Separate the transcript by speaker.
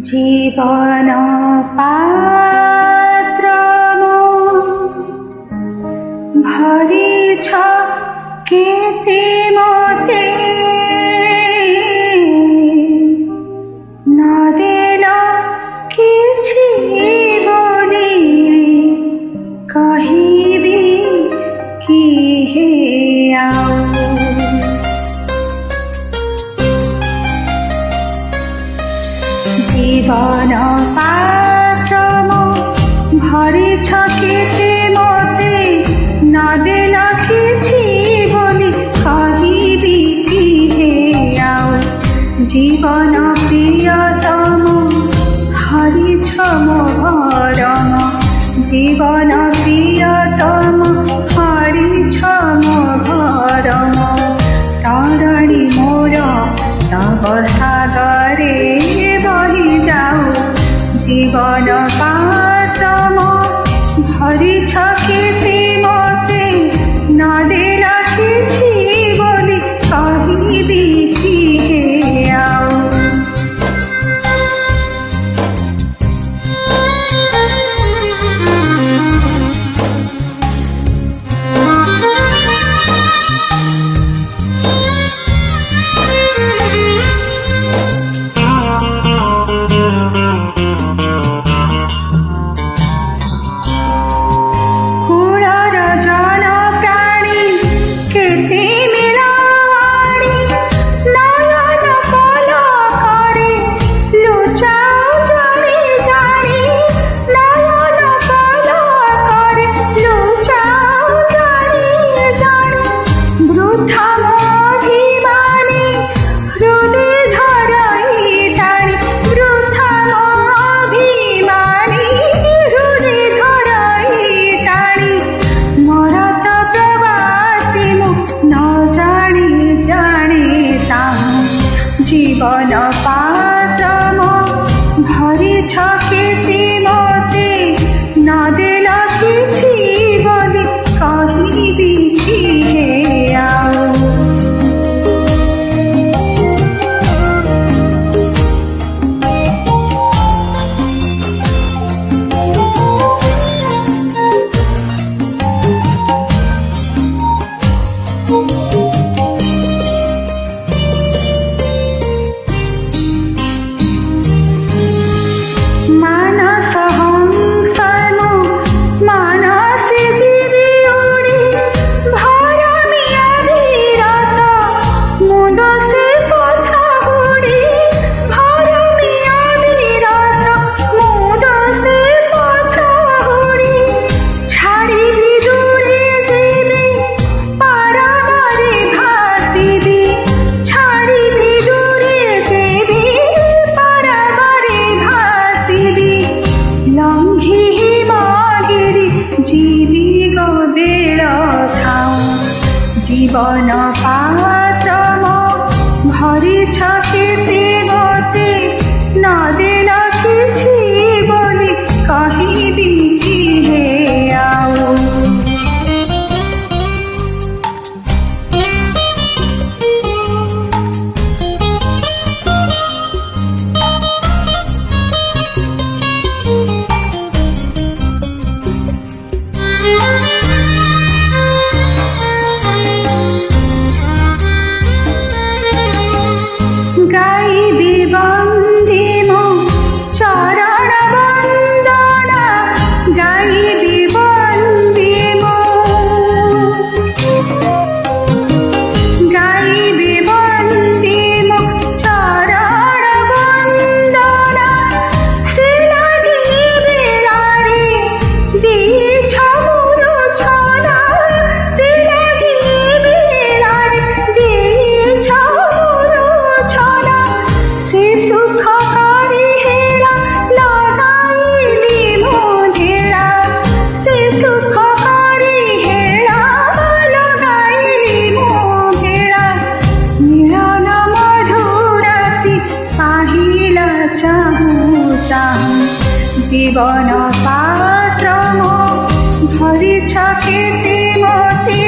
Speaker 1: জীবন পাত্র ভরিছ কেতে মতে না দেল কিছু বলি কহিবি কি হে আও জীবন পাত্র ভরিছ কেতে মতে না দেল কিছু বলি কহিবি কি হে আও জীবন প্রিয়তম হরিছ মরম জীবন প্রিয়তম হরিছ মরম তরণী মোর তব সাগরে বহি যাও জীবন পাত্রম ভরিছ কেতে মতে না দেল কিছু বলি কহিবি কি হে আও জীবন পাত্রম ভরিছ কেতে মতে না দেল কিছু বলি কহিবি কি হে আও জীবন পাত্রম ভরিছ কেতে মতে না দেল কিছু বলি কহিবি কি হে আও গাইবি বন্দে মো চরণ বন্দনা গাইবি বন্দে মো গাইবি বন্দে মো চরণ বন্দনা সে লাগিবে লাড়ি দিয়েছ মূর্ছনা সে লাগিবে লাড়ি দিয়েছ মূর্ছনা সে সুখ করি হেলা লগাইলি মোধেলা সে সুখ করি হেলা লগাইলি মোধেলা মিলন মধুরাতি পাহিলা চাহু চাহু জীবন পাত্রম ভরিছ কেতে মতে